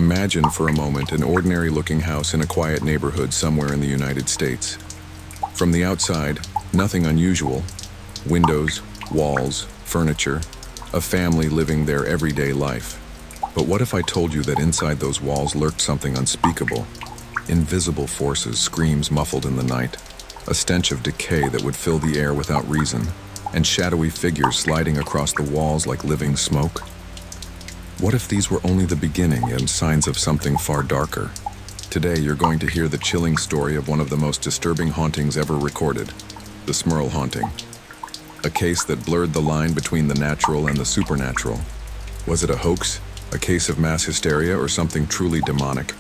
Imagine for a moment an ordinary-looking house in a quiet neighborhood somewhere in the United States. From the outside, nothing unusual. Windows, walls, furniture, a family living their everyday life. But what if I told you that inside those walls lurked something unspeakable? Invisible forces, screams muffled in the night, a stench of decay that would fill the air without reason, and shadowy figures sliding across the walls like living smoke? What if these were only the beginning and signs of something far darker? Today you're going to hear the chilling story of one of the most disturbing hauntings ever recorded, the Smurl Haunting. A case that blurred the line between the natural and the supernatural. Was it a hoax, a case of mass hysteria, or something truly demonic?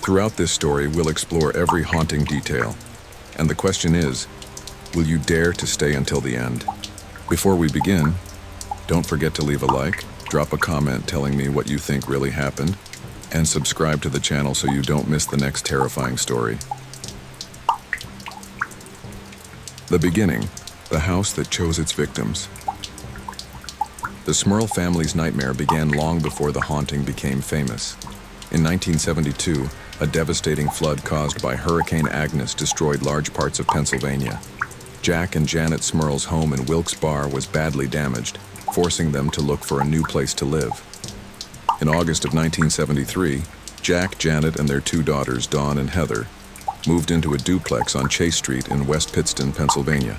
Throughout this story, we'll explore every haunting detail. And the question is, will you dare to stay until the end? Before we begin, don't forget to leave a like, drop a comment telling me what you think really happened, and subscribe to the channel so you don't miss the next terrifying story. The beginning, the house that chose its victims. The Smurl family's nightmare began long before the haunting became famous. In 1972, a devastating flood caused by Hurricane Agnes destroyed large parts of Pennsylvania. Jack and Janet Smurl's home in Wilkes-Barre was badly damaged, forcing them to look for a new place to live. In August of 1973, Jack, Janet, and their two daughters, Dawn and Heather, moved into a duplex on Chase Street in West Pittston, Pennsylvania.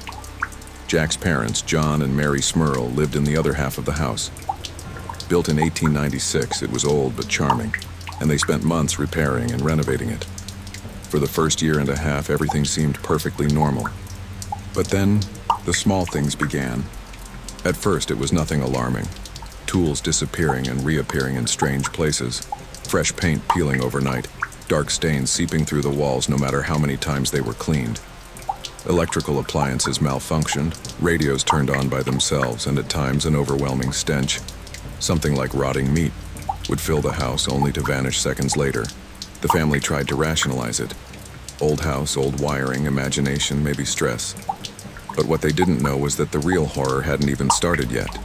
Jack's parents, John and Mary Smurl, lived in the other half of the house. Built in 1896, it was old but charming, and they spent months repairing and renovating it. For the first year and a half, everything seemed perfectly normal. But then, the small things began. At first, it was nothing alarming. Tools disappearing and reappearing in strange places. Fresh paint peeling overnight. Dark stains seeping through the walls no matter how many times they were cleaned. Electrical appliances malfunctioned, radios turned on by themselves, and at times an overwhelming stench, something like rotting meat, would fill the house only to vanish seconds later. The family tried to rationalize it. Old house, old wiring, imagination, maybe stress. But what they didn't know was that the real horror hadn't even started yet.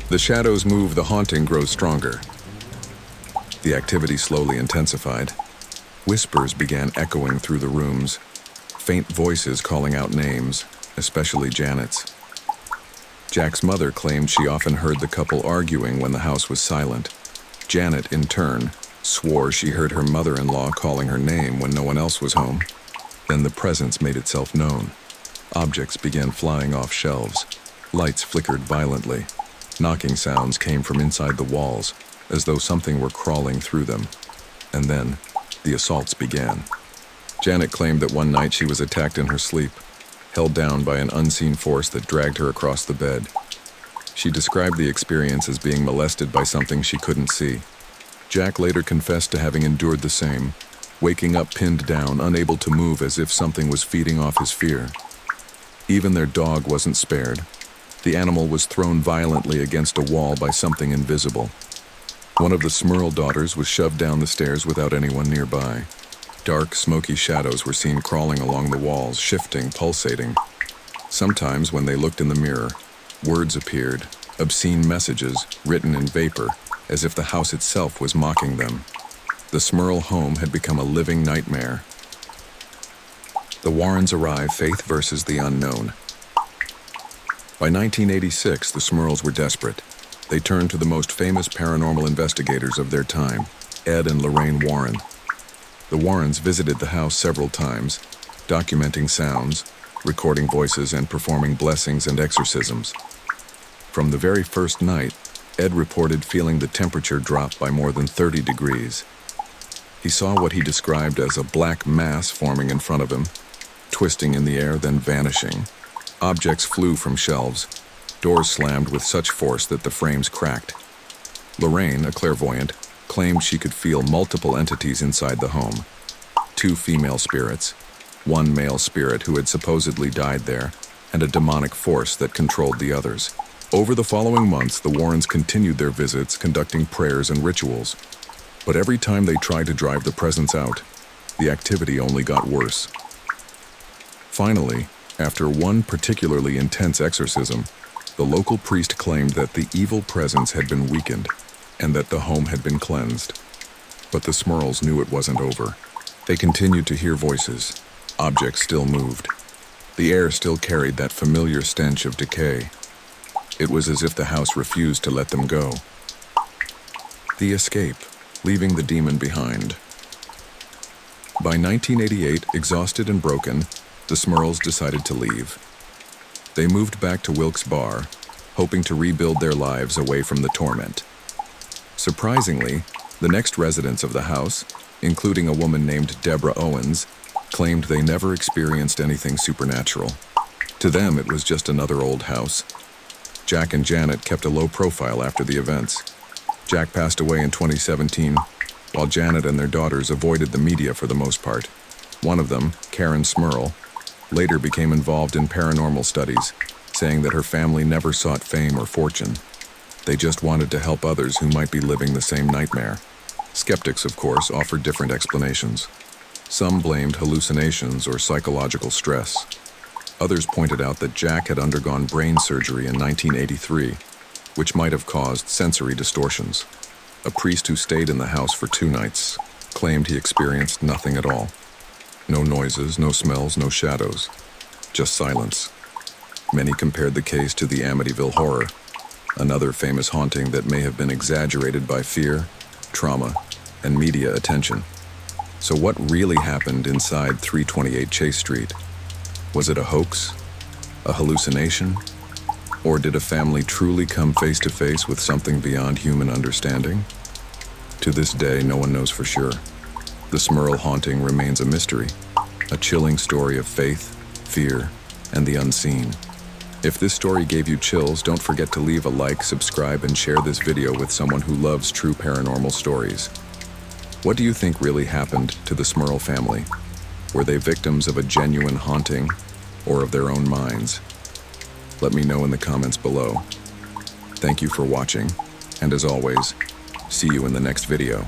The shadows move, the haunting grows stronger. The activity slowly intensified. Whispers began echoing through the rooms. Faint voices calling out names, especially Janet's. Jack's mother claimed she often heard the couple arguing when the house was silent. Janet, in turn, swore she heard her mother-in-law calling her name when no one else was home. Then the presence made itself known. Objects began flying off shelves. Lights flickered violently. Knocking sounds came from inside the walls, as though something were crawling through them. And then, the assaults began. Janet claimed that one night she was attacked in her sleep, held down by an unseen force that dragged her across the bed. She described the experience as being molested by something she couldn't see. Jack later confessed to having endured the same, waking up pinned down, unable to move as if something was feeding off his fear. Even their dog wasn't spared. The animal was thrown violently against a wall by something invisible. One of the Smurl daughters was shoved down the stairs without anyone nearby. Dark, smoky shadows were seen crawling along the walls, shifting, pulsating. Sometimes, when they looked in the mirror, words appeared, obscene messages, written in vapor, as if the house itself was mocking them. The Smurl home had become a living nightmare. The Warrens arrive, faith versus the unknown. By 1986, the Smurls were desperate. They turned to the most famous paranormal investigators of their time, Ed and Lorraine Warren. The Warrens visited the house several times, documenting sounds, recording voices, and performing blessings and exorcisms. From the very first night, Ed reported feeling the temperature drop by more than 30 degrees. He saw what he described as a black mass forming in front of him, twisting in the air, then vanishing. Objects flew from shelves. Doors slammed with such force that the frames cracked. Lorraine, a clairvoyant, claimed she could feel multiple entities inside the home. 2 female spirits, 1 male spirit who had supposedly died there, and a demonic force that controlled the others. Over the following months, the Warrens continued their visits, conducting prayers and rituals. But every time they tried to drive the presence out, the activity only got worse. Finally, after one particularly intense exorcism, the local priest claimed that the evil presence had been weakened and that the home had been cleansed. But the Smurls knew it wasn't over. They continued to hear voices. Objects still moved. The air still carried that familiar stench of decay. It was as if the house refused to let them go. The escape, leaving the demon behind. By 1988, exhausted and broken, the Smurls decided to leave. They moved back to Wilkes Barre, hoping to rebuild their lives away from the torment. Surprisingly, the next residents of the house, including a woman named Deborah Owens, claimed they never experienced anything supernatural. To them, it was just another old house. Jack and Janet kept a low profile after the events. Jack passed away in 2017, while Janet and their daughters avoided the media for the most part. One of them, Karen Smurl, later became involved in paranormal studies, saying that her family never sought fame or fortune. They just wanted to help others who might be living the same nightmare. Skeptics, of course, offered different explanations. Some blamed hallucinations or psychological stress. Others pointed out that Jack had undergone brain surgery in 1983, which might have caused sensory distortions. A priest who stayed in the house for 2 nights claimed he experienced nothing at all. No noises, no smells, no shadows. Just silence. Many compared the case to the Amityville Horror, another famous haunting that may have been exaggerated by fear, trauma, and media attention. So what really happened inside 328 Chase Street? Was it a hoax? A hallucination? Or did a family truly come face to face with something beyond human understanding? To this day, no one knows for sure. The Smurl Haunting remains a mystery, a chilling story of faith, fear, and the unseen. If this story gave you chills, don't forget to leave a like, subscribe, and share this video with someone who loves true paranormal stories. What do you think really happened to the Smurl family? Were they victims of a genuine haunting, or of their own minds? Let me know in the comments below. Thank you for watching, and as always, see you in the next video.